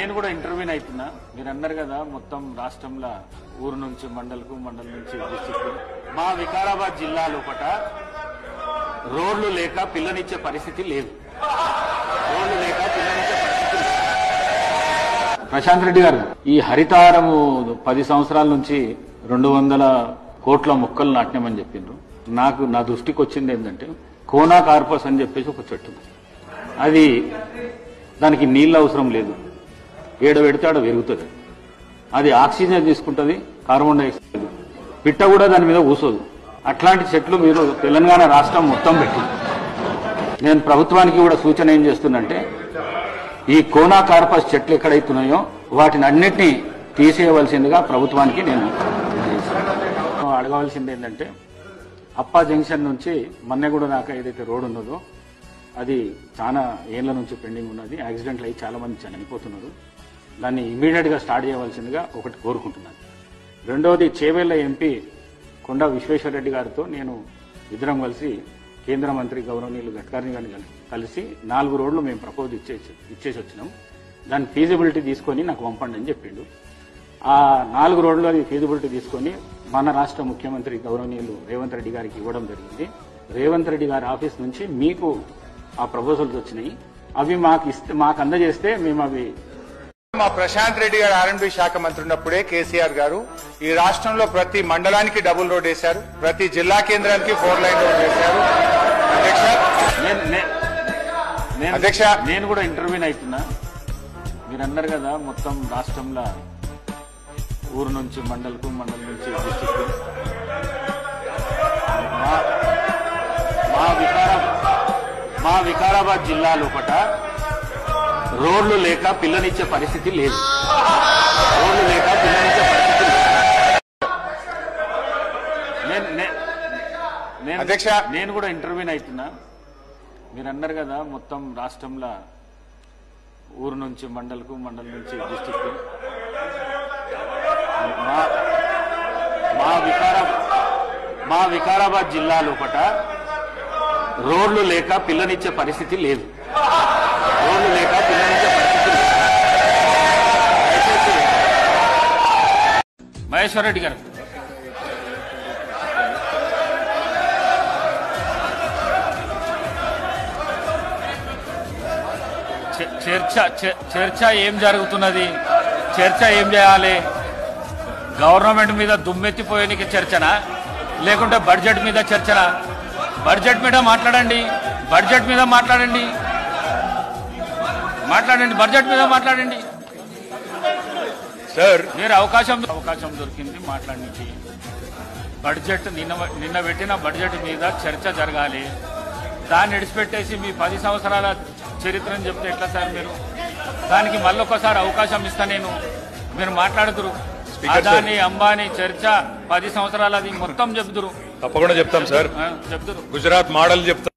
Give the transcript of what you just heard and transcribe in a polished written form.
నేను కూడా ఇంటర్వ్యూని అవుతున్నా. మీరు అన్నారు కదా మొత్తం రాష్ట్రంలో ఊరు నుంచి మండలకు, మండలం నుంచి డిస్ట్రిక్ట్. మా వికారాబాద్ జిల్లా లోపట రోడ్లు లేక పిల్లనిచ్చే పరిస్థితి లేదు. రోడ్లు లేక పిల్లనిచ్చే పరిస్థితి లేదు. ప్రశాంత్ రెడ్డి గారు ఈ హరితారము 10 సంవత్సరాల నుంచి 200 కోట్ల మొక్కలు నాటినామని చెప్పిండ్రు. నా దృష్టికి వచ్చింది ఏంటంటే కోనా కార్పస్ అని చెప్పేసి ఒక చెట్టు. అది దానికి నీళ్ళు అవసరం లేదు, ఏడ పెడితే ఆడ పెరుగుతుంది. అది ఆక్సిజన్ తీసుకుంటుంది, కార్బన్ డైఆక్సైడ్. పిట్ట కూడా దాని మీద కూసోదు. అట్లాంటి చెట్లు మీరు తెలంగాణ రాష్ట్రం మొత్తం పెట్టి, నేను ప్రభుత్వానికి కూడా సూచన ఏం చేస్తున్నంటే ఈ కోనా కార్పస్ చెట్లు ఎక్కడైతున్నాయో వాటిని అన్నిటినీ తీసేయవలసిందిగా ప్రభుత్వానికి నేను అడగవలసింది ఏంటంటే అప్పా జంక్షన్ నుంచి మన్నెగూడ దాకా ఏదైతే రోడ్ ఉన్నదో అది చాలా ఏళ్ల నుంచి పెండింగ్ ఉన్నది. యాక్సిడెంట్లు అయ్యి చాలా మంది చనిపోతున్నారు. దాన్ని ఇమీడియట్ గా స్టార్ట్ చేయవలసిందిగా ఒకటి కోరుకుంటున్నాను. రెండవది, చేవేళ్ల ఎంపీ కొండా విశ్వేశ్వరరెడ్డి గారితో నేను ఇద్దరం కలిసి కేంద్ర మంత్రి గౌరవనీయులు గడ్కరీ గారిని కలిసి 4 రోడ్లు మేము ప్రపోజ్ ఇచ్చేసి వచ్చినాం. దాని ఫీజిబిలిటీ తీసుకొని నాకు పంపండి అని చెప్పిండు. ఆ 4 రోడ్లు అది ఫీజిబిలిటీ తీసుకొని మన రాష్ట్ర ముఖ్యమంత్రి గౌరవనీయులు రేవంత్ రెడ్డి గారికి ఇవ్వడం జరిగింది. రేవంత్ రెడ్డి గారి ఆఫీస్ నుంచి మీకు ఆ ప్రపోజల్స్ వచ్చినాయి. అవి మాకు అందజేస్తే మేము అవి మా ప్రశాంత్ రెడ్డి గారు ఆర్ఎండ్బి శాఖ మంత్రి ఉన్నప్పుడే కేసీఆర్ గారు ఈ రాష్ట్రంలో ప్రతి మండలానికి డబుల్ రోడ్ వేశారు, ప్రతి జిల్లా కేంద్రానికి 4 లైన్ రోడ్ వేశారు. అధ్యక్ష నేను కూడా ఇంటర్వ్యూని అవుతున్నా. మీరు అన్నారు కదా మొత్తం రాష్ట్రంలో ఊరు నుంచి మండలకు, మండలం నుంచి డిస్ట్రిక్ట్. మా వికారాబాద్ జిల్లా లోపట రోడ్లు లేక పిల్లనిచ్చే పరిస్థితి లేదు. రోడ్లు లేక పిల్లనిచ్చే పరిస్థితి లేదు. అధ్యక్ష నేను కూడా ఇంటర్వ్యూని అవుతున్నా. మీరు అన్నారు కదా మొత్తం రాష్ట్రంలో ఊరు నుంచి మండలకు, మండలం నుంచి డిస్ట్రిక్ట్. మా వికారాబాద్ జిల్లా లోపట రోడ్లు లేక పిల్లనిచ్చే పరిస్థితి లేదు. రోడ్లు లేక పిల్లనిచ్చే పరిస్థితి లేదు. మహేశ్వర్ రెడ్డి గారు చర్చ ఏం జరుగుతున్నది? చర్చ ఏం చేయాలి? గవర్నమెంట్ మీద దుమ్మెత్తిపోయేనికి చర్చనా, లేకుంటే బడ్జెట్ మీద చర్చనా? బడ్జెట్ మీద మాట్లాడండి, బడ్జెట్ మీద మాట్లాడండి, బడ్జెట్ మీద మాట్లాడండి సార్. మీరు అవకాశం దొరికింది మాట్లాడడానికి. బడ్జెట్ నిన్న పెట్టిన బడ్జెట్ మీద చర్చ జరగాలి. దాన్ని విడిచిపెట్టేసి మీ 10 సంవత్సరాల చరిత్రను చెప్తే ఎట్లా సార్? మీరు దానికి మళ్ళొకసారి అవకాశం ఇస్తా నేను, మీరు మాట్లాడుతురు. అదాని అంబానీ చర్చ 10 సంవత్సరాలు అది మొత్తం చెప్తురు. తప్పకుండా చెప్తాం సార్. చెప్తురు. గుజరాత్ మోడల్ చెప్తాం.